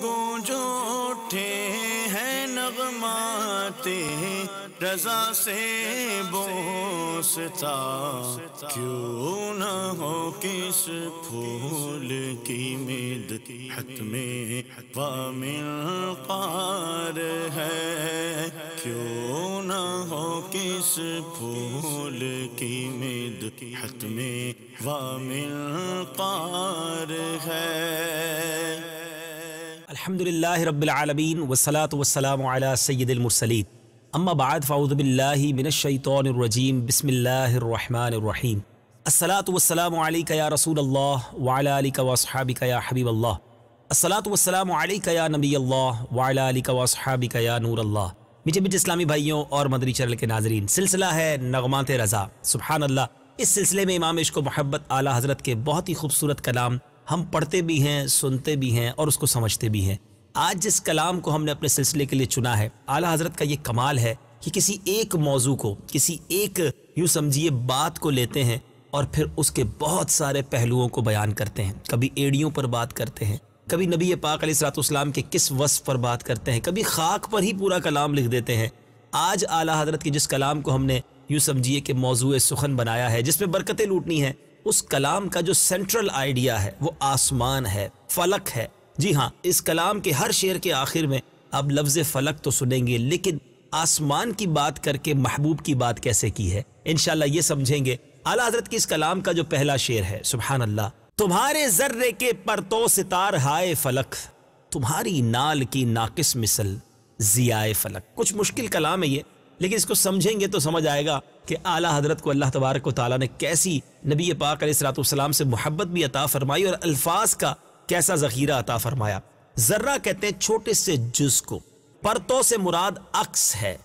گونج اٹھے ہیں نغمات رضا سے بوستا، کیوں نہ ہو کس پھول کی مدحت میں وامنقار ہے، کیوں نہ ہو کس پھول کی مدحت میں وامنقار ہے۔ الحمدللہ رب العالمین والصلاة والسلام علی سید المرسلین، اما بعد فاعوذ باللہ من الشیطان الرجیم، بسم اللہ الرحمن الرحیم۔ الصلاة والسلام علیک یا رسول اللہ وعلی آلک واصحابک یا حبیب اللہ، الصلاة والسلام علیک یا نبی اللہ وعلی آلک واصحابک یا نور اللہ۔ میٹھے اسلامی بھائیوں اور مدنی چینل کے ناظرین، سلسلہ ہے نغمات رضا۔ سبحان اللہ، اس سلسلے میں امام عشق و محبت اعلیٰ حضرت کے بہت ہی خوبصورت کلام ہم پڑھتے بھی ہیں، سنتے بھی ہیں اور اس کو سمجھتے بھی ہیں۔ آج جس کلام کو ہم نے اپنے سلسلے کے لیے چنا ہے، اعلیٰ حضرت کا یہ کمال ہے کہ کسی ایک موضوع کو، کسی ایک یوں سمجھیے بات کو لیتے ہیں اور پھر اس کے بہت سارے پہلوؤں کو بیان کرتے ہیں۔ کبھی ایڑیوں پر بات کرتے ہیں، کبھی نبی پاک علیہ الصلوۃ والسلام کے کس وصف پر بات کرتے ہیں، کبھی خاک پر ہی پورا کلام لکھ دیتے ہیں۔ آج اعلیٰ حضرت کی جس کلام کو ہم نے یوں سمجھیے کہ موضوع سخن بنایا ہے، جس میں برکتیں لوٹنی ہیں، اس کلام کا جو سینٹرل آئیڈیا ہے وہ آسمان ہے، فلک ہے۔ جی ہاں، اس کلام کے ہر شعر کے آخر میں آپ لفظ فلک تو سنیں گے، لیکن آسمان کی بات کر کے محبوب کی بات کیسے کی ہے، انشاءاللہ یہ سمجھیں گے۔ اعلیٰ حضرت کی اس کلام کا جو پہلا شعر ہے، سبحان اللہ، تمہارے ذرے کے پرتو ستار ہائے فلک، تمہاری نال کی ناقص مثل ضیائے فلک۔ کچھ مشکل کلام ہے یہ، لیکن اس کو سمجھیں گے تو سمجھ آئے گا کہ اعلیٰ حضرت کو اللہ تبارک و تعالیٰ نے کیسی نبی پاک علیہ الصلوۃ والسلام سے محبت بھی عطا فرمائی اور الفاظ کا کیسا ذخیرہ عطا فرمایا۔ ذرہ کہتے ہیں چھوٹے سے جز کو، پرتو سے مراد عکس ہے۔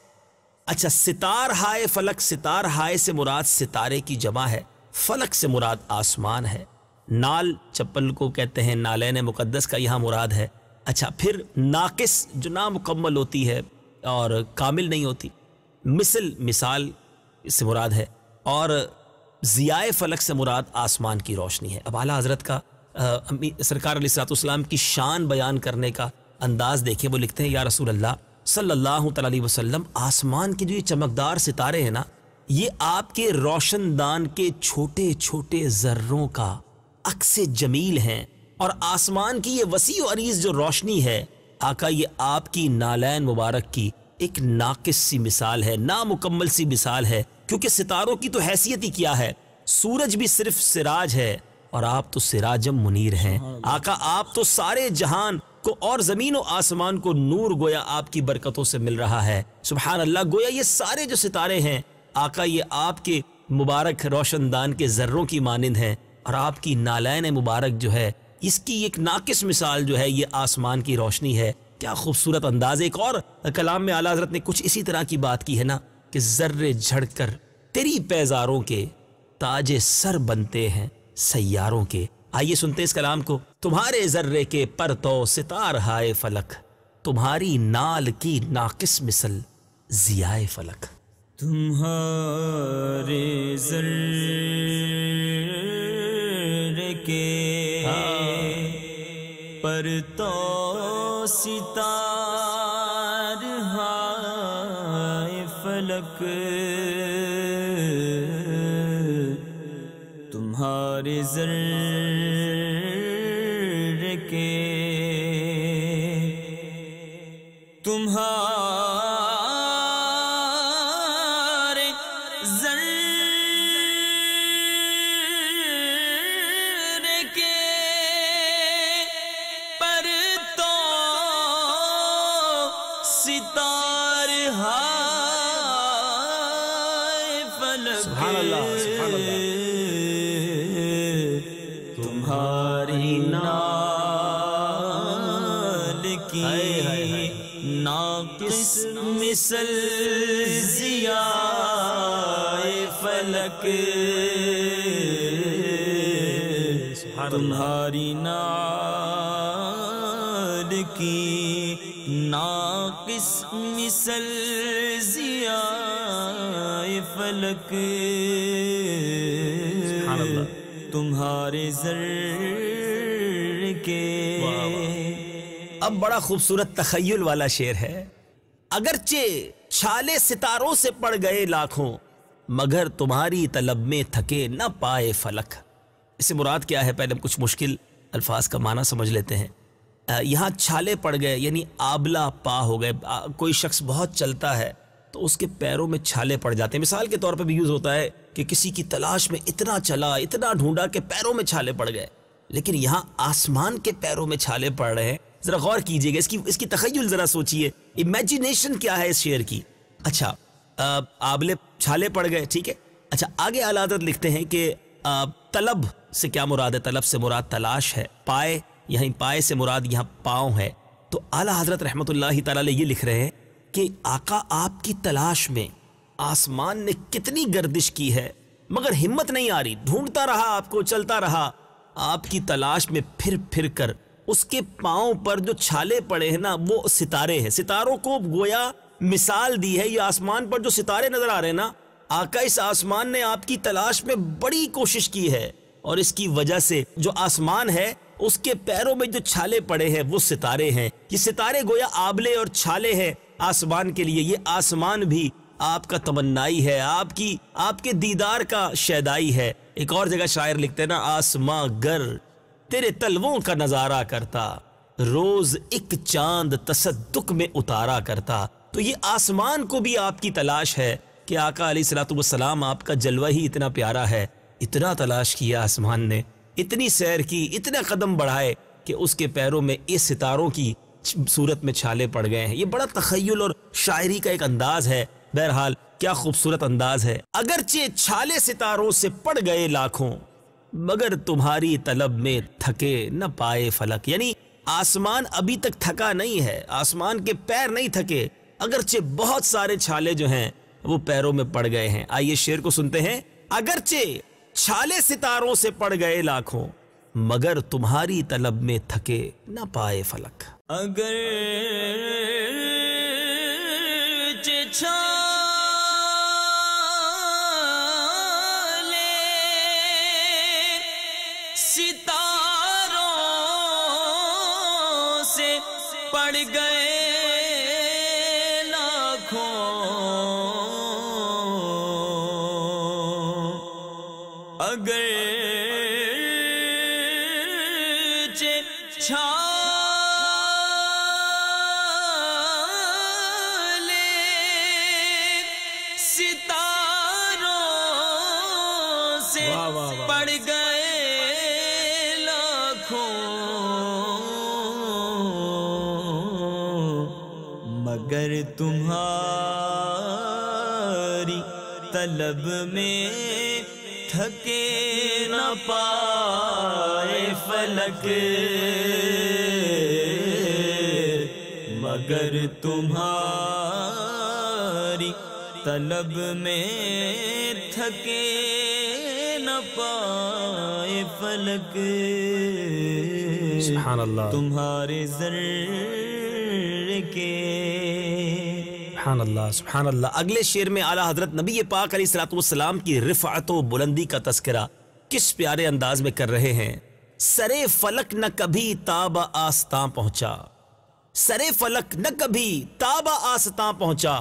اچھا، ستار ہائے فلک، ستار ہائے سے مراد ستارے کی جمع ہے، فلک سے مراد آسمان ہے۔ نال چپل کو کہتے ہیں، نالین مقدس کا یہاں مراد ہے۔ اچھا، پھر ناقص جو نامکمل ہوتی ہے اور کامل نہیں ہوتی، مثال سے مراد ہے، اور ضیائے فلک سے مراد آسمان کی روشنی ہے۔ اب اعلیٰ حضرت کا سرکار علیہ الصلوۃ والسلام کی شان بیان کرنے کا انداز دیکھیں۔ وہ لکھتے ہیں، یا رسول اللہ صلی اللہ تعالی علیہ وسلم، آسمان کے جو یہ چمکدار ستارے ہیں نا، یہ آپ کے روشن دان کے چھوٹے چھوٹے ذروں کا عکس جمیل ہیں، اور آسمان کی یہ وسیع و عریض جو روشنی ہے آقا، یہ آپ کی نالین مبارک کی ایک ناقص سی مثال ہے، نامکمل سی مثال ہے، کیونکہ ستاروں کی تو حیثیت ہی کیا ہے، سورج بھی صرف سراج ہے اور آپ تو سراجم منیر ہیں۔ آقا، آپ تو سارے جہان کو اور زمین و آسمان کو نور گویا آپ کی برکتوں سے مل رہا ہے۔ سبحان اللہ، گویا یہ سارے جو ستارے ہیں آقا، یہ آپ کے مبارک روشن دان کے ذروں کی مانند ہیں، اور آپ کی نالین مبارک جو ہے، اس کی ایک ناقص مثال جو ہے یہ آسمان کی روشنی ہے۔ کیا خوبصورت انداز۔ ایک اور کلام میں اعلیٰ حضرت نے کچھ اسی طرح کی بات کی ہے نا، کہ ذرے جھڑ کر تیری پیزاروں کے تاج سر بنتے ہیں سیاروں کے۔ آئیے سنتے اس کلام کو۔ تمہارے ذرے کے پرتو ستار ہائے فلک، تمہاری نال کی ناقص مثل ضیائے فلک۔ تمہارے ذرے کے پرتو ستار ہائے فلک، تمہارے ذرے کے تمہارے ذرے کے پرتو ستار ہائے فلک، سبحان اللہ، سبحان اللہ۔ تمہاری نال کی ناقص مثل ضیائے فلک، تمہاری نال کی ناقص مثل ضیائے فلک، تمہارے ذر کے اب بڑا خوبصورت تخیل والا شعر ہے. اگرچہ چھالے ستاروں سے پڑ گئے لاکھوں مگر تمہاری طلب میں تھکے نہ پائے فلک. اس سے مراد کیا ہے؟ پہلے ہم کچھ مشکل الفاظ کا معنی سمجھ لیتے ہیں. یہاں چھالے پڑ گئے یعنی آبلا پا ہو گئے. کوئی شخص بہت چلتا ہے تو اس کے پیروں میں چھالے پڑ جاتے ہیں. مثال کے طور پہ بھی یوز ہوتا ہے کہ کسی کی تلاش میں اتنا چلا اتنا ڈھونڈا کہ پیروں میں چھالے پڑ گئے. لیکن یہاں آسمان کے پیروں میں چھالے پڑ رہے ہیں. ذرا غور کیجئے گا, اس کی تخیل ذرا سوچئے, امیجینیشن کیا ہے اس شعر کی. اچھا آبلے چھالے پڑ گئے, ٹھیک ہے. اچھا آگے اعلیٰ حضرت لکھتے ہیں کہ طلب سے کیا مراد ہے؟ طلب سے مراد تلاش ہے. پائے, یہیں پائے سے مراد یہاں پاؤں ہے. تو اعلیٰ حضرت رحمۃ اللہ تعالی علیہ یہ لکھ رہے ہیں کہ آقا آپ کی تلاش میں آسمان نے کتنی گردش کی ہے مگر ہمت نہیں آ رہی. ڈھونڈتا رہا آپ کو, چلتا رہا. آپ کی تلاش میں پھر پھر کر اس کے پاؤں پر جو چھالے پڑے ہیں نا وہ ستارے ہیں. ستاروں کو گویا مثال دی ہے. یہ آسمان پر جو ستارے نظر آ رہے ہیں نا, آقا اس آسمان نے آپ کی تلاش میں بڑی کوشش کی ہے اور اس کی وجہ سے جو آسمان ہے اس کے پیروں میں جو چھالے پڑے ہیں وہ ستارے ہیں. یہ ستارے گویا آبلے اور چھالے ہیں آسمان کے لیے. یہ آسمان بھی آپ کا تمنائی ہے, آپ کے دیدار کا شیدائی ہے. ایک اور جگہ شاعر لکھتے ہیں نا, آسماں گر تیرے تلووں کا نظارہ کرتا روز ایک چاند تصدق میں اتارا کرتا. تو یہ آسمان کو بھی آپ کی تلاش ہے کہ آقا علیہ الصلوۃ والسلام آپ کا جلوہ ہی اتنا پیارا ہے. اتنا تلاش کیا آسمان نے, اتنی سیر کی, اتنا قدم بڑھائے کہ اس کے پیروں میں اس ستاروں کی صورت میں چھالے پڑ گئے ہیں. یہ بڑا تخیل اور شاعری کا ایک انداز ہے. بہرحال کیا خوبصورت انداز ہے. اگرچہ چھالے ستاروں سے پڑ گئے لاکھوں مگر تمہاری طلب میں تھکے نہ پائے فلک. یعنی آسمان ابھی تک تھکا نہیں ہے, آسمان کے پیر نہیں تھکے, اگرچہ بہت سارے چھالے جو ہیں وہ پیروں میں پڑ گئے ہیں. آئیے شعر کو سنتے ہیں. اگرچہ چھالے ستاروں سے پڑ گئے لاکھوں مگر تمہاری طلب میں تھکے نہ پائے فلک. اگر چھالے ستاروں سے پڑ گئے لاکھوں اگر پڑ گئے لاکھوں مگر تمہاری طلب میں تھکے نہ پائے فلک مگر تمہاری طلب میں تھکے نہ پائے فلک. سبحان اللہ, تمہارے ذرے کے سبحان اللہ سبحان اللہ. اگلے شعر میں اعلیٰ حضرت نبی پاک علیہ الصلوۃ والسلام کی رفعت و بلندی کا تذکرہ کس پیارے انداز میں کر رہے ہیں. سرے فلک نہ کبھی تاب آستاں پہنچا, سرے فلک نہ کبھی تاب آستاں پہنچا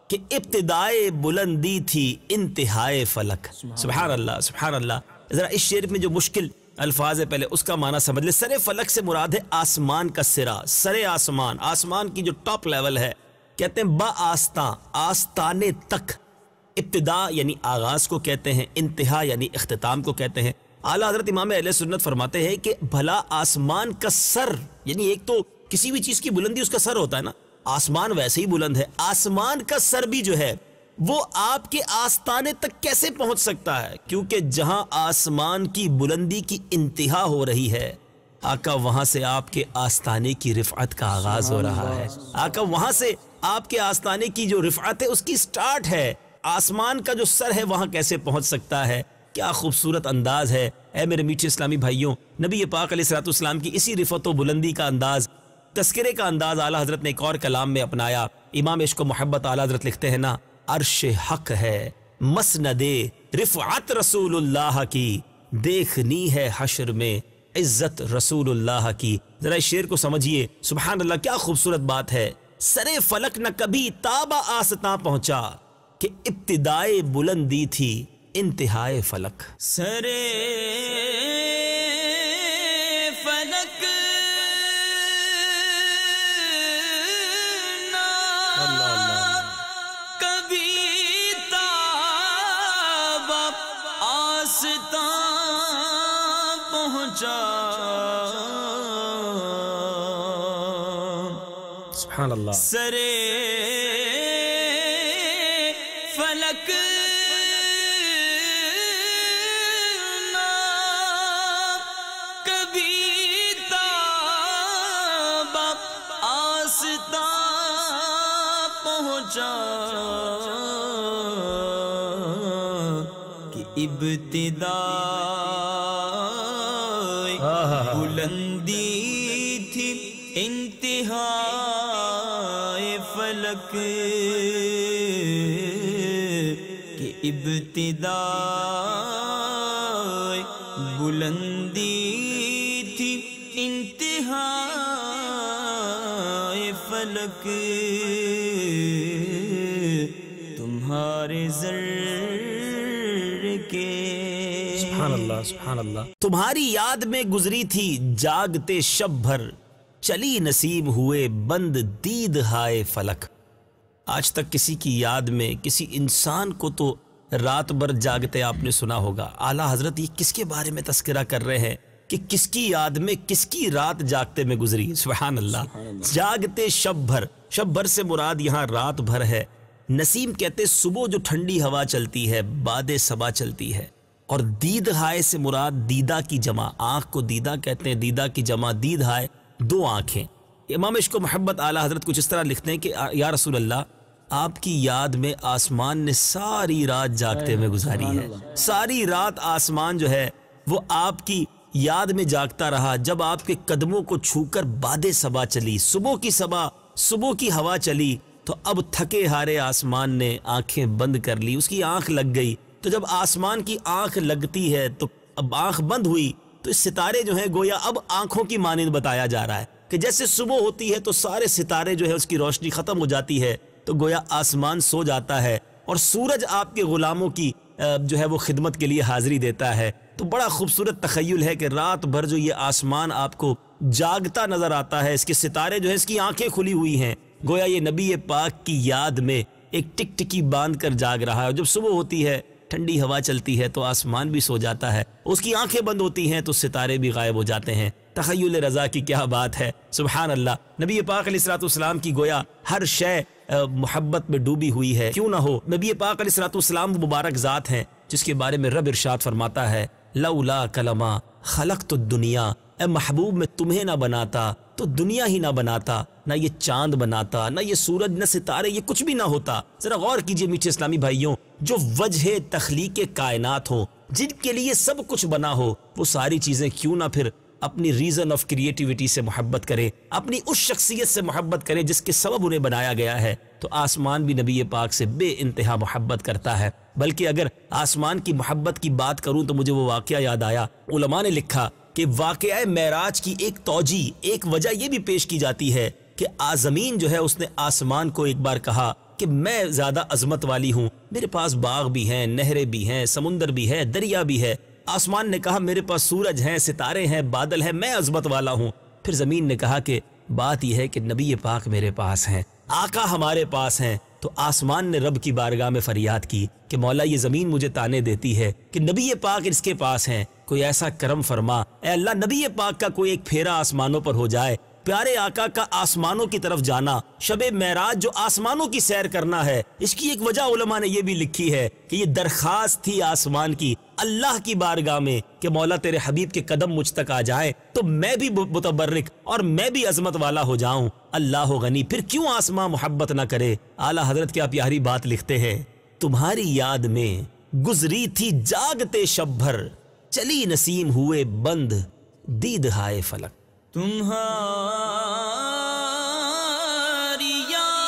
کہ ابتدائے بلندی تھی انتہائے فلک. سبحان اللہ سبحان اللہ. ذرا اس شعر میں جو مشکل الفاظ ہے پہلے اس کا معنی سمجھ لیں. سر فلک سے مراد ہے آسمان کا سرا, سر آسمان, آسمان کی جو ٹاپ لیول ہے. کہتے ہیں با آستاں, آستانے تک. ابتدا یعنی آغاز کو کہتے ہیں, انتہا یعنی اختتام کو کہتے ہیں. اعلیٰ حضرت امام اہل سنت فرماتے ہیں کہ بھلا آسمان کا سر, یعنی ایک تو کسی بھی چیز کی بلندی اس کا سر ہوتا ہے نا, آسمان ویسے ہی بلند ہے, آسمان کا سر بھی جو ہے وہ آپ کے آستانے تک کیسے پہنچ سکتا ہے؟ کیونکہ جہاں آسمان کی بلندی کی انتہا ہو رہی ہے آقا وہاں سے آپ کے آستانے کی رفعت کا آغاز ہو رہا ہے. آقا وہاں سے آپ کے آستانے کی جو رفعت ہے اس کی سٹارٹ ہے. آسمان کا جو سر ہے وہاں کیسے پہنچ سکتا ہے؟ کیا خوبصورت انداز ہے. اے میرے میٹھے اسلامی بھائیوں, نبی پاک علیہ الصلوۃ والسلام کی اسی رفعت و بلندی کا انداز, تذکرے کا انداز اعلیٰ حضرت نے ایک اور کلام میں اپنایا. امام عشق و محبت اعلیٰ حضرت لکھتے ہیں نا, عرش حق ہے مسند رفعت رسول اللہ کی, دیکھنی ہے حشر میں عزت رسول اللہ کی. ذرا اس شعر کو سمجھیے، سبحان اللہ کیا خوبصورت بات ہے. سرے فلک نہ کبھی تابہ آستاں پہنچا کہ ابتدائے بلندی تھی انتہائے فلک. سرے فلک نہ کبھی تابہ آستاں پہنچا. سبحان اللہ. سرے فلک نہ کبھی تابہ آستاں پہنچا کہ ابتدا بلندی تھی انتہا فلک کہ ابتدا بلندی تھی انتہا فلک. تمہارے ذر کے سبحان اللہ سبحان اللہ. تمہاری یاد میں گزری تھی جاگتے شب بھر، چلی نسیم ہوئے بند دید ہائے فلک. آج تک کسی کی یاد میں کسی انسان کو تو رات بھر جاگتے آپ نے سنا ہوگا. اعلیٰ حضرت یہ کس کے بارے میں تذکرہ کر رہے ہیں کہ کس کی یاد میں کس کی رات جاگتے میں گزری. سبحان اللہ. جاگتے شب بھر، شب بھر سے مراد یہاں رات بھر ہے. نسیم کہتے صبح جو ٹھنڈی ہوا چلتی ہے، باد صبا چلتی ہے. اور دید ہائے سے مراد دیدہ کی جمع، آنکھ کو دیدہ کہتے ہیں، دیدہ کی جمع دید ہائے، دو آنکھیں. امام عشق و محبت اعلیٰ حضرت کچھ اس طرح لکھتے ہیں کہ یا رسول اللہ آپ کی یاد میں آسمان نے ساری رات جاگتے میں گزاری ہے. ساری رات آسمان جو ہے وہ آپ کی یاد میں جاگتا رہا. جب آپ کے قدموں کو چھو کر باد صبا چلی، صبح کی صبا، صبح کی ہوا چلی، تو اب تھکے ہارے آسمان نے آنکھیں بند کر لی. اس کی آنکھ لگ گئی. تو جب آسمان کی آنکھ لگتی ہے تو اب آنکھ بند ہوئی تو اس ستارے جو ہیں گویا اب آنکھوں کی مانند بتایا جا رہا ہے کہ جیسے صبح ہوتی ہے تو سارے ستارے جو ہے اس کی روشنی ختم ہو جاتی ہے تو گویا آسمان سو جاتا ہے اور سورج آپ کے غلاموں کی جو ہے وہ خدمت کے لیے حاضری دیتا ہے. تو بڑا خوبصورت تخیل ہے کہ رات بھر جو یہ آسمان آپ کو جاگتا نظر آتا ہے، اس کے ستارے جو ہیں اس کی آنکھیں کھلی ہوئی ہیں، گویا یہ نبی پاک کی یاد میں ایک ٹک ٹکی باندھ کر جاگ رہا ہے. اور جب صبح ہوتی ہے، ٹھنڈی ہوا چلتی ہے تو آسمان بھی سو جاتا ہے، اس کی آنکھیں بند ہوتی ہیں تو ستارے بھی غائب ہو جاتے ہیں. تخیل رضا کی کیا بات ہے. سبحان اللہ. نبی پاک علیہ الصلوۃ والسلام کی گویا ہر شے محبت میں ڈوبی ہوئی ہے. کیوں نہ ہو، نبی پاک علیہ الصلوۃ والسلام مبارک ذات ہیں جس کے بارے میں رب ارشاد فرماتا ہے لولا کلمہ خلقت الدنیا، اے محبوب میں تمہیں نہ بناتا تو دنیا ہی نہ بناتا، نہ یہ چاند بناتا، نہ یہ سورج، نہ ستارے، یہ کچھ بھی نہ ہوتا. ذرا غور کیجئے میٹھے اسلامی بھائیوں، جو وجہ تخلیق کائنات ہو، جن کے لیے سب کچھ بنا ہو، وہ ساری چیزیں کیوں نہ پھر اپنی ریزن آف کریٹیوٹی سے محبت کریں، اپنی اس شخصیت سے محبت کریں جس کے سبب انہیں بنایا گیا ہے. تو آسمان بھی نبی پاک سے بے انتہا محبت کرتا ہے. بلکہ اگر آسمان کی محبت کی بات کروں تو مجھے وہ واقعہ یاد آیا. علماء نے لکھا کہ واقعہ معراج کی ایک توجیہ، ایک وجہ یہ بھی پیش کی جاتی ہے کہ زمین جو ہے اس نے آسمان کو ایک بار کہا کہ میں زیادہ عظمت والی ہوں، میرے پاس باغ بھی ہیں، نہریں بھی ہیں، سمندر بھی ہے، دریا بھی ہے. آسمان نے کہا میرے پاس سورج ہیں، ستارے ہیں، بادل ہیں، میں عظمت والا ہوں. پھر زمین نے کہا کہ بات یہ ہے کہ نبی پاک میرے پاس ہیں، آقا ہمارے پاس ہیں. تو آسمان نے رب کی بارگاہ میں فریاد کی کہ مولا یہ زمین مجھے تانے دیتی ہے کہ نبی پاک اس کے پاس ہیں، کوئی ایسا کرم فرما، اے اللہ نبی پاک کا کوئی ایک پھیرا آسمانوں پر ہو جائے، پیارے آقا کا آسمانوں کی طرف جانا، شب معراج جو آسمانوں کی سیر کرنا ہے. اس کی ایک وجہ علماء نے یہ بھی لکھی ہے کہ یہ درخواست تھی آسمان کی اللہ کی بارگاہ میں کہ مولا تیرے حبیب کے قدم مجھ تک آ جائیں تو میں بھی متبرک اور میں بھی عظمت والا ہو جاؤں. اللہ غنی، پھر کیوں آسمان محبت نہ کرے. اعلیٰ حضرت کیا پیاری بات لکھتے ہیں، تمہاری یاد میں گزری تھی جاگتے شب بھر، چلی نسیم ہوئے بند دید ہائے فلک. تمہاری یاد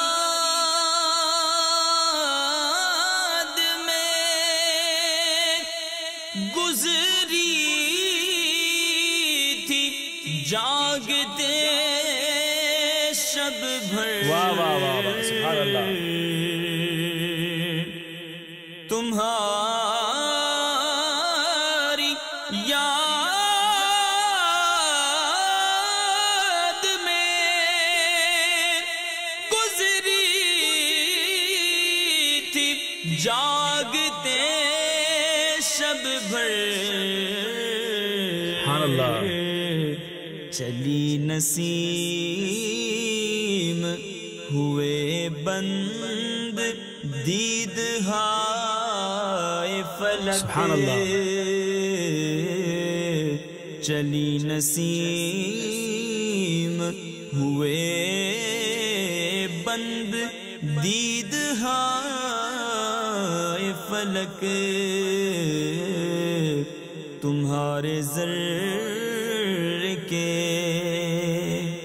میں گزری شب بھر واہ واہ واہ واہ سبحان اللہ تمہاری یاد میں گزری تھی جاگتے شب بھر سبحان اللہ چلی نسیم ہوئے بند دید ہائے فلک سبحان اللہ چلی نسیم ہوئے بند دید ہائے فلک تمہارے زر کے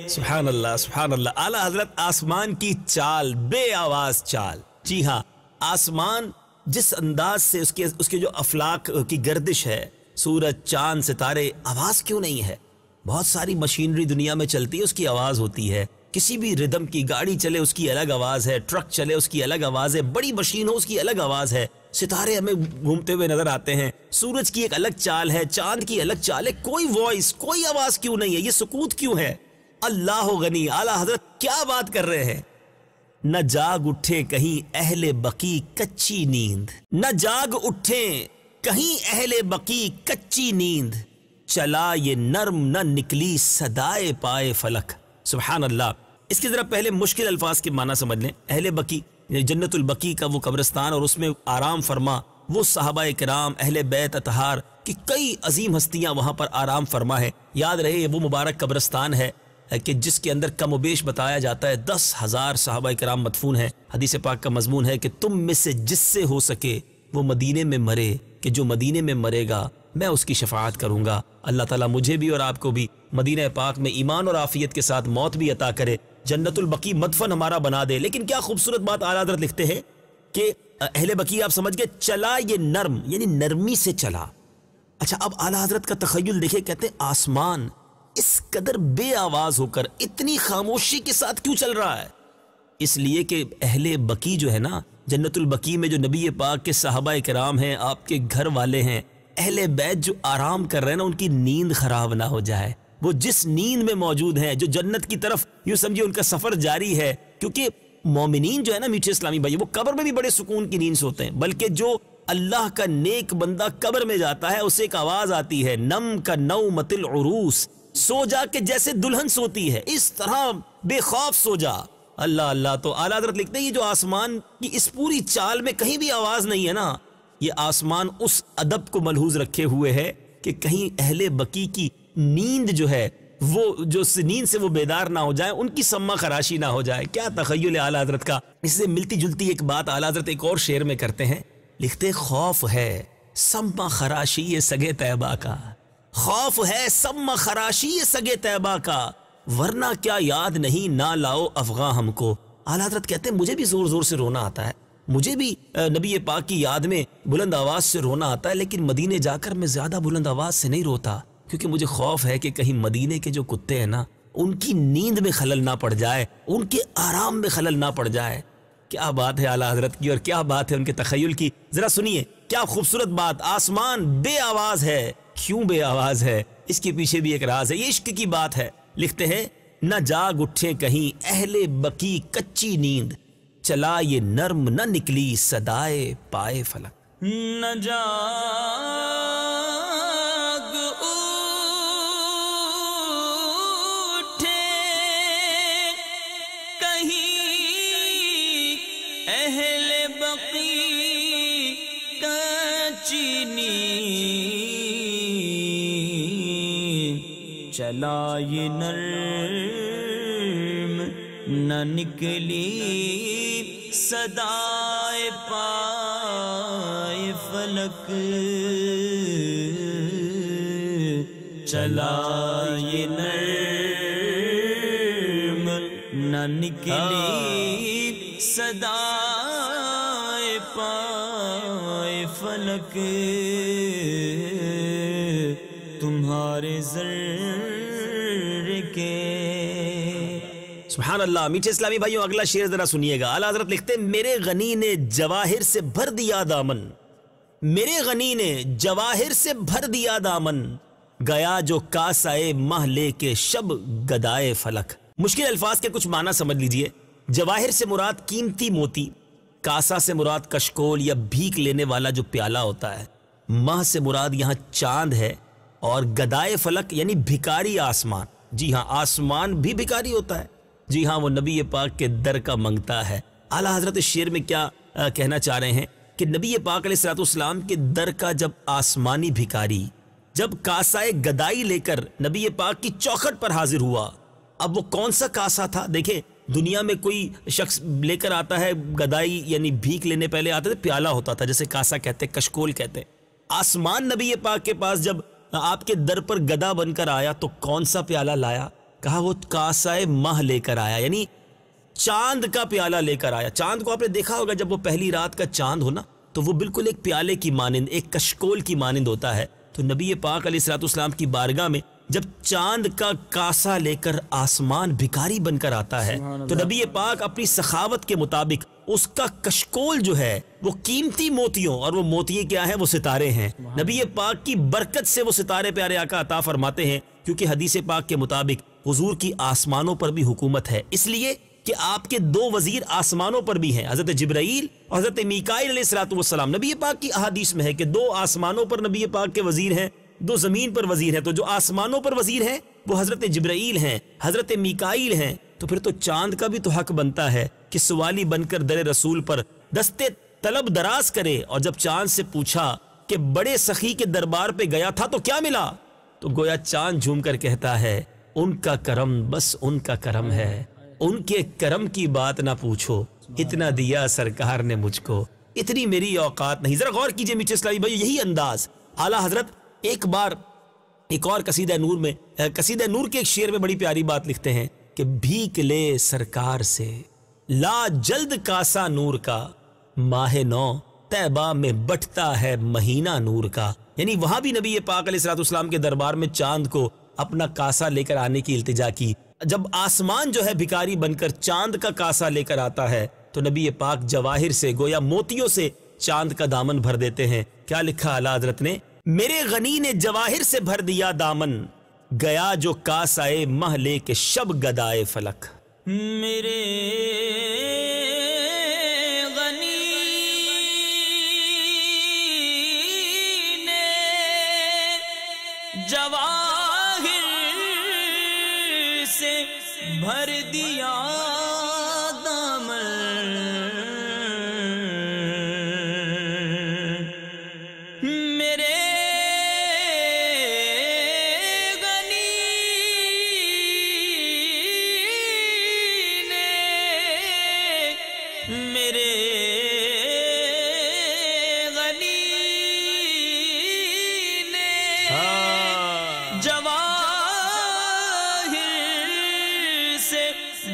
سبحان اللہ سبحان اللہ اعلیٰ حضرت آسمان کی چال بے آواز چال. جی ہاں آسمان جس انداز سے اس کے جو افلاک کی گردش ہے سورج چاند ستارے آواز کیوں نہیں ہے؟ بہت ساری مشینری دنیا میں چلتی ہے اس کی آواز ہوتی ہے. کسی بھی ردم کی گاڑی چلے اس کی الگ آواز ہے, ٹرک چلے اس کی الگ آواز ہے, بڑی مشین ہو اس کی الگ آواز ہے. ستارے ہمیں گھومتے ہوئے نظر آتے ہیں, سورج کی ایک الگ چال ہے, چاند کی الگ چال ہے. کوئی وائس کوئی آواز کیوں نہیں ہے؟ یہ سکوت کیوں ہے؟ اللہ غنی اعلیٰ حضرت کیا بات کر رہے ہیں. نہ جاگ اٹھے کہیں اہل بقی کچی نیند, نہ جاگ اٹھے کہیں اہل بقی کچی نیند, چلا یہ نرم نہ نکلی صدائے پائے فلک. سبحان اللہ. اس کے ذرا پہلے مشکل الفاظ کے معنی سمجھ لیں. اہل بقی جنت البقی کا وہ قبرستان اور اس میں آرام فرما وہ صحابہ کرام اہل بیت اطہار کی کئی عظیم ہستیاں وہاں پر آرام فرما ہے. یاد رہے وہ مبارک قبرستان ہے کہ جس کے اندر کم و بیش بتایا جاتا ہے 10,000 صحابہ کرام مدفون ہیں. حدیث پاک کا مضمون ہے کہ تم میں سے جس سے ہو سکے وہ مدینے میں مرے, کہ جو مدینے میں مرے گا میں اس کی شفاعت کروں گا. اللہ تعالیٰ مجھے بھی اور آپ کو بھی مدینہ پاک میں ایمان اور عافیت کے ساتھ موت بھی عطا کرے, جنت البقی مدفن ہمارا بنا دے. لیکن کیا خوبصورت بات اعلیٰ حضرت لکھتے ہیں کہ اہل بقی آپ سمجھ گئے, چلا یہ نرم یعنی نرمی سے چلا. اچھا اب اعلیٰ حضرت کا تخیل دیکھیں, کہتے ہیں آسمان اس قدر بے آواز ہو کر اتنی خاموشی کے ساتھ کیوں چل رہا ہے؟ اس لیے کہ اہل بقی جو ہے نا, جنت البقی میں جو نبی پاک کے صحابہ کرام ہیں, آپ کے گھر والے ہیں, اہل بیت جو آرام کر رہے ہیں نا, ان کی نیند خراب نہ ہو جائے. وہ جس نیند میں موجود ہیں, جو جنت کی طرف یوں سمجھے ان کا سفر جاری ہے. کیونکہ مومنین جو ہے نا میٹھے اسلامی بھائی, وہ قبر میں بھی بڑے سکون کی نیند سوتے ہیں. بلکہ جو اللہ کا نیک بندہ قبر میں جاتا ہے اسے ایک آواز آتی ہے, نم کا نومت العروس, سو جا کے جیسے دلہن سوتی ہے اس طرح بے خوف سو جا. اللہ اللہ. تو اعلیٰ حضرت لکھتے ہیں یہ جو آسمان کی اس پوری چال میں کہیں بھی آواز نہیں ہے نا, یہ آسمان اس ادب کو ملحوظ رکھے ہوئے ہے کہ کہیں اہل بقی کی نیند جو ہے وہ جو نیند سے وہ بیدار نہ ہو جائے, ان کی سما خراشی نہ ہو جائے. کیا تخیل ہے اعلیٰ حضرت کا. اس سے ملتی جلتی ایک بات اعلیٰ حضرت ایک اور شعر میں کرتے ہیں, لکھتے خوف ہے سما خراشی یہ سگے طیبہ کا, خوف ہے سما خراشی یہ سگے طیبہ کا, ورنہ کیا یاد نہیں نہ لاؤ افغاں ہم کو. اعلیٰ حضرت کہتے ہیں مجھے بھی زور زور سے رونا آتا ہے, مجھے بھی نبی پاک کی یاد میں بلند آواز سے رونا آتا ہے, لیکن مدینے جا کر میں زیادہ بلند آواز سے نہیں روتا, کیونکہ مجھے خوف ہے کہ کہیں مدینے کے جو کتے ہیں نا ان کی نیند میں خلل نہ پڑ جائے, ان کے آرام میں خلل نہ پڑ جائے. کیا بات ہے اعلیٰ حضرت کی اور کیا بات ہے ان کے تخیل کی. ذرا سنیے کیا خوبصورت بات. آسمان بے آواز ہے, کیوں بے آواز ہے؟ اس کے پیچھے بھی ایک راز ہے, یہ عشق کی بات ہے. لکھتے ہیں نہ جاگ اٹھے کہیں اہل بقی کچی نیند, چلا یہ نرم نہ نکلی صدائے پائے فلک. نہ جاگ اٹھے کہیں اہل بقی کچی نیند, چلا یہ نرم نہ نکلی صدائے پائے فلک, چلا یہ نرم نہ نکلی صدائے پائے فلک, تمہارے زر کے. سبحان اللہ. میٹھے اسلامی بھائیوں اگلا شعر ذرا سنیے گا. اعلیٰ حضرت لکھتے ہیں میرے غنی نے جواہر سے بھر دیا دامن، میرے غنی نے جواہر سے بھر دیا دامن، گیا جو کاسائے مہ لے کے شب گدائے فلک. مشکل الفاظ کے کچھ معنی سمجھ لیجئے. جواہر سے مراد قیمتی موتی، کاسا سے مراد کشکول یا بھیک لینے والا جو پیالہ ہوتا ہے، مہ سے مراد یہاں چاند ہے، اور گدائے فلک یعنی بھکاری آسمان. جی ہاں، آسمان بھی بھکاری ہوتا ہے. جی ہاں، وہ نبی پاک کے در کا منگتا ہے. اعلیٰ حضرت اس شعر میں کیا کہنا چاہ رہے ہیں کہ نبی پاک علیہ الصلوۃ والسلام کے در کا جب آسمانی بھکاری جب کاسائے گدائی لے کر نبی پاک کی چوکھٹ پر حاضر ہوا، اب وہ کون سا کاسا تھا؟ دیکھیں، دنیا میں کوئی شخص لے کر آتا ہے گدائی یعنی بھیک لینے، پہلے آتا تھا پیالہ ہوتا تھا جیسے کاسا کہتے، کشکول کہتے. آسمان نبی پاک کے پاس جب آپ کے در پر گدا بن کر آیا تو کون سا پیالہ لایا؟ کہا وہ کاسائے مہ لے کر آیا، یعنی چاند کا پیالہ لے کر آیا. چاند کو آپ نے دیکھا ہوگا، جب وہ پہلی رات کا چاند ہو نا تو وہ بالکل ایک پیالے کی مانند، ایک کشکول کی مانند ہوتا ہے. تو نبی پاک علیہ الصلوۃ والسلام کی بارگاہ میں جب چاند کا کاسا لے کر آسمان بھکاری بن کر آتا ہے تو نبی پاک اپنی سخاوت کے مطابق اس کا کشکول جو ہے وہ قیمتی موتیوں، اور وہ موتی کیا ہیں؟ وہ ستارے ہیں. نبی پاک کی برکت سے وہ ستارے پیارے آقا عطا فرماتے ہیں، کیونکہ حدیث پاک کے مطابق حضور کی آسمانوں پر بھی حکومت ہے، اس لیے کہ آپ کے دو وزیر آسمانوں پر بھی ہیں، حضرت جبرائیل اور حضرت میکائیل علیہ الصلوۃ والسلام. نبی پاک کی احادیث میں ہے کہ دو آسمانوں پر نبی پاک کے وزیر ہیں، دو زمین پر وزیر ہیں. تو جو آسمانوں پر وزیر ہیں وہ حضرت جبرائیل ہیں، حضرت میکائیل ہیں. تو پھر تو چاند کا بھی تو حق بنتا ہے کہ سوالی بن کر در رسول پر دستے طلب دراز کرے. اور جب چاند سے پوچھا کہ بڑے سخی کے دربار پہ گیا تھا تو کیا ملا، تو گویا چاند جھوم کر کہتا ہے ان کا کرم بس ان کا کرم ہے، ان کے کرم کی بات نہ پوچھو، اتنا دیا سرکار نے مجھ کو، اتنی میری اوقات نہیں. ذرا غور کیجئے میٹھے اسلامی بھائی، یہی انداز اعلیٰ حضرت ایک بار ایک اور قصیدہ نور میں، قصیدہ نور کے ایک شعر میں بڑی پیاری بات لکھتے ہیں کہ بھیک لے سرکار سے لا جلد کاسا نور کا، ماہ نو طیبہ میں بٹتا ہے مہینہ نور کا. یعنی وہاں بھی نبی پاک علیہ الصلوۃ والسلام کے دربار میں چاند کو اپنا کاسا لے کر آنے کی التجا کی. جب آسمان جو ہے بھکاری بن کر چاند کا کاسا لے کر آتا ہے تو نبی پاک جواہر سے گویا موتیوں سے چاند کا دامن بھر دیتے ہیں. کیا لکھا اعلیٰ حضرت نے؟ میرے غنی نے جواہر سے بھر دیا دامن، گیا جو کاسائے مہ لے کے شب گدائے فلک. میرے غنی نے جواہر سے بھر دیا دامن، میرے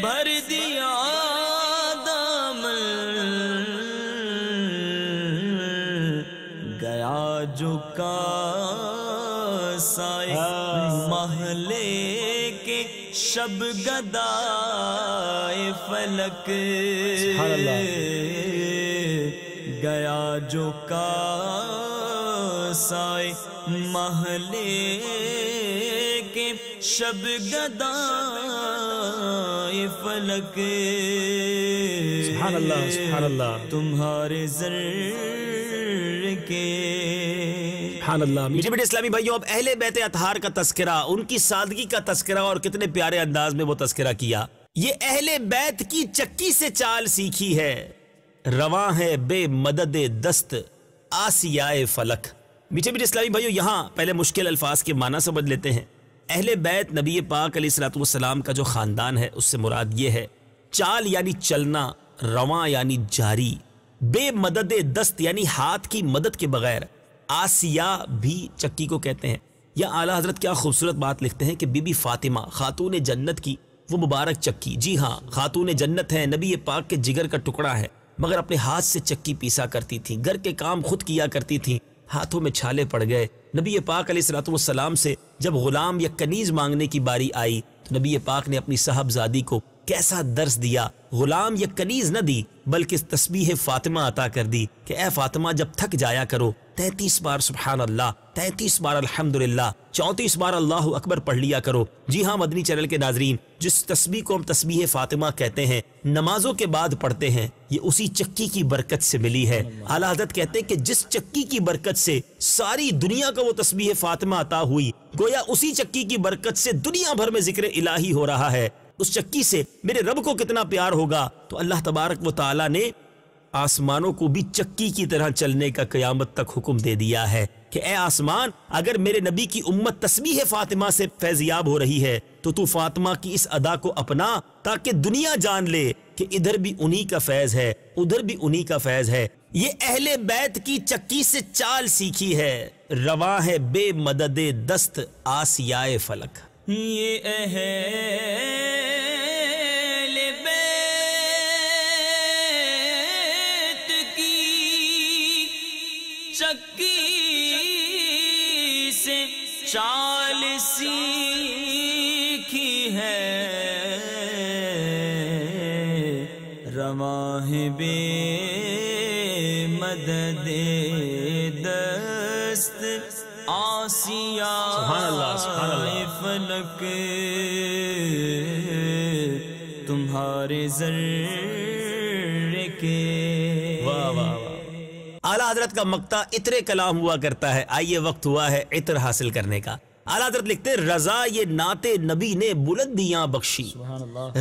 بھر دیا دامن، گیا جو کاسائے محلے کے شب گدائے فلک، گیا جو کاسائے محلے کے شب گدائے فلک. سبحان اللہ، سبحان اللہ، تمہارے زر کے. سبحان اللہ. میٹھے میٹھے اسلامی بھائیوں، اب اہل بیت اطہار کا تذکرہ، ان کی سادگی کا تذکرہ، اور کتنے پیارے انداز میں وہ تذکرہ کیا. یہ اہل بیت کی چکی سے چال سیکھی ہے، رواں ہے بے مدد دست آسیائے فلک. میٹھے میٹھے اسلامی بھائیوں، یہاں پہلے مشکل الفاظ کے معنی سمجھ لیتے ہیں. اہل بیت نبی پاک علیہ الصلوۃ والسلام کا جو خاندان ہے اس سے مراد یہ ہے. چال یعنی چلنا، رواں یعنی جاری، بے مدد دست یعنی ہاتھ کی مدد کے بغیر، آسیہ بھی چکی کو کہتے ہیں. یا اعلیٰ حضرت کیا خوبصورت بات لکھتے ہیں کہ بی بی فاطمہ خاتون جنت کی وہ مبارک چکی. جی ہاں، خاتون جنت ہے، نبی پاک کے جگر کا ٹکڑا ہے، مگر اپنے ہاتھ سے چکی پیسا کرتی تھی، گھر کے کام خود کیا کرتی تھی. ہاتھوں میں چھالے پڑ گئے. نبی پاک علیہ الصلوۃ والسلام سے جب غلام یا کنیز مانگنے کی باری آئی تو تو نبی پاک نے اپنی صاحبزادی کو کیسا درس دیا، غلام یا کنیز نہ دی بلکہ تسبیح فاطمہ عطا کر دی کہ اے فاطمہ جب تھک جایا کرو 33 بار سبحان اللہ، 33 بار الحمدللہ، 34 بار اللہ اکبر پڑھ لیا کرو۔ جی ہاں مدنی چینل کے ناظرین، جس تسبیح کو ہم تسبیح فاطمہ کہتے ہیں، نمازوں کے بعد پڑھتے ہیں، یہ اسی چکی کی برکت سے ملی ہے۔ اعلیٰ حضرت کہتے ہیں کہ جس چکی کی برکت سے ساری دنیا کو وہ تسبیح فاطمہ عطا ہوئی، گویا اسی چکی کی برکت سے دنیا بھر میں ذکر الہی ہو رہا ہے۔ اس چکی سے میرے رب کو کتنا پیار ہوگا، تو اللہ تبارک و تعالیٰ نے آسمانوں کو بھی چکی کی طرح چلنے کا قیامت تک حکم دے دیا ہے کہ اے آسمان، اگر میرے نبی کی امت تسبیح فاطمہ سے فیضیاب ہو رہی ہے تو فاطمہ کی اس ادا کو اپنا، تاکہ دنیا جان لے کہ ادھر بھی انہی کا فیض ہے، ادھر بھی انہی کا فیض ہے۔ یہ اہل بیت کی چکی سے چال سیکھی ہے، رواں ہے بے مدد دست آسیائے فلک۔ یہ اہل چکی سے چال سیکھی ہے، رواں ہے بے مدد دست آسیائے فلک، تمہارے ذرے کے۔ واہ واہ واہ۔ اعلیٰ حضرت کا مقطع عطر کلام ہوا کرتا ہے، آئیے وقت ہوا ہے عطر حاصل کرنے کا۔ اعلیٰ حضرت لکھتے ہیں رضا یہ نعت نبی نے بلندیاں بخشی،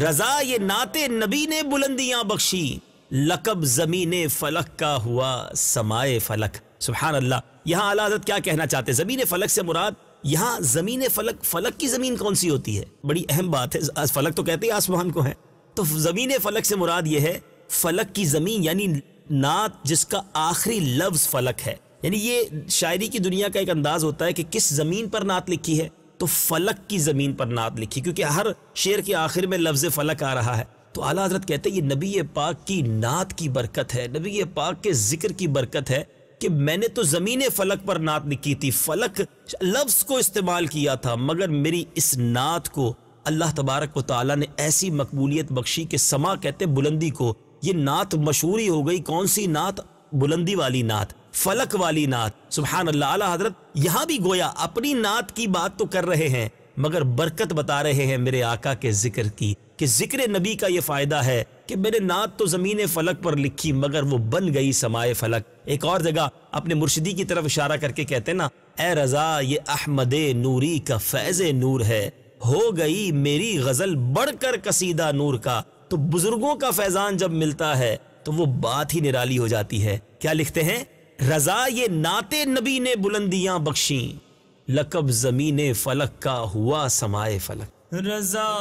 رضا یہ نعت نبی نے بلندیاں بخشی، لقب زمین فلک کا ہوا سمائے فلک۔ سبحان اللہ۔ یہاں اعلیٰ حضرت کیا کہنا چاہتے ہیں؟ زمین فلک سے مراد یہاں زمین فلک، فلک کی زمین کون سی ہوتی ہے؟ بڑی اہم بات ہے، فلک تو کہتے ہیں آسمان کو ہے، تو زمین فلک سے مراد یہ ہے فلک کی زمین، یعنی نعت جس کا آخری لفظ فلک ہے۔ یعنی یہ شاعری کی دنیا کا ایک انداز ہوتا ہے کہ کس زمین پر نعت لکھی ہے، تو فلک کی زمین پر نعت لکھی، کیونکہ ہر شعر کے آخر میں لفظ فلک آ رہا ہے۔ تو اعلیٰ حضرت کہتے ہیں یہ نبی پاک کی نعت کی برکت ہے، نبی پاک کے ذکر کی برکت ہے کہ میں نے تو زمین فلک پر نعت لکھی تھی، فلک لفظ کو استعمال کیا تھا، مگر میری اس نعت کو اللہ تبارک و تعالیٰ نے ایسی مقبولیت بخشی کہ سما کہتے بلندی کو، یہ نعت مشہوری ہو گئی۔ کون سی نعت؟ بلندی والی نعت، فلک والی نعت۔ سبحان اللہ۔ اعلیٰ حضرت یہاں بھی گویا اپنی نعت کی بات تو کر رہے ہیں مگر برکت بتا رہے ہیں میرے آقا کے ذکر کی، کہ ذکر نبی کا یہ فائدہ ہے کہ میرے نعت تو زمین فلک پر لکھی مگر وہ بن گئی سمائے فلک۔ ایک اور جگہ اپنے مرشدی کی طرف اشارہ کر کے کہتے ہیں نا، اے رضا یہ احمد نوری کا فیض نور ہے، ہو گئی میری غزل بڑھ کر قصیدہ نور کا۔ تو بزرگوں کا فیضان جب ملتا ہے تو وہ بات ہی نرالی ہو جاتی ہے۔ کیا لکھتے ہیں؟ رضا یہ نعت نبی نے بلندیاں بخشیں، لقب زمین فلک کا ہوا سمائے فلک۔ رضا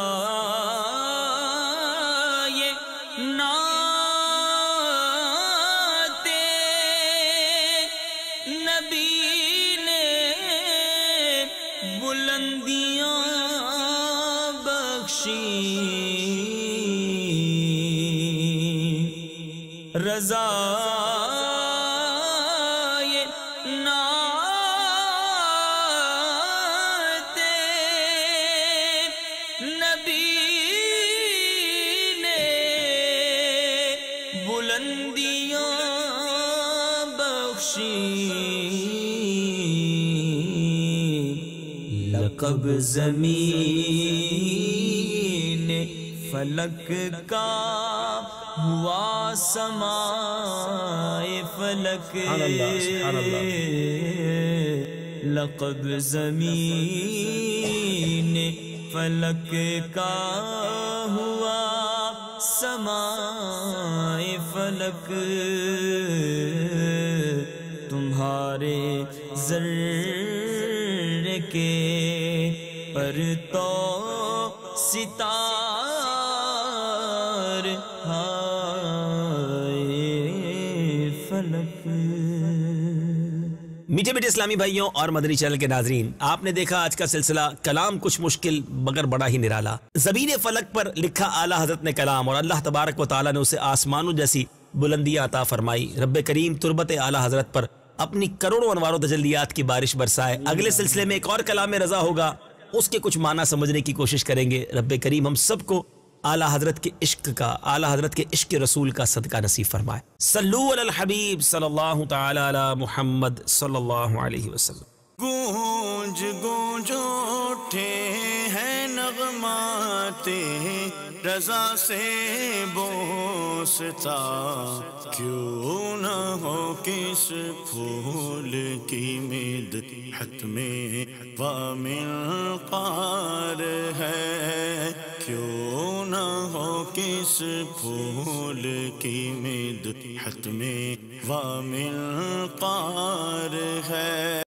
یہ نعت نبی نے بلندیاں بخشی، رضا لقب زمین فلک کا ہوا سمائے فلک، لقب زمین فلک کا ہوا سمائے فلک، تمہارے ذرے کے پر تو ستار فلک۔ میٹھے میٹھے اسلامی بھائیوں اور مدنی چینل کے ناظرین، آپ نے دیکھا آج کا سلسلہ کلام کچھ مشکل مگر بڑا ہی نرالا۔ زمین فلک پر لکھا اعلیٰ حضرت نے کلام اور اللہ تبارک و تعالیٰ نے اسے آسمانوں جیسی بلندیاں عطا فرمائی۔ رب کریم تربت اعلیٰ حضرت پر اپنی کروڑوں انوار و تجلیات کی بارش برسائے۔ اگلے سلسلے میں ایک اور کلام رضا ہوگا، اس کے کچھ معنی سمجھنے کی کوشش کریں گے۔ رب کریم ہم سب کو اعلیٰ حضرت کے عشق کا، اعلیٰ حضرت کے عشق رسول کا صدقہ نصیب فرمائے۔ صلو علی الحبیب صلی اللہ تعالی علی محمد صلی اللہ علیہ وسلم۔ گونج گونج اٹھے ہیں نغمات رضا سے بوستا، کیوں نہ ہو کس پھول کی مدحت میں وامل قار ہے، کیوں نہ ہو کس پھول کی مدحت میں وامل قار ہے۔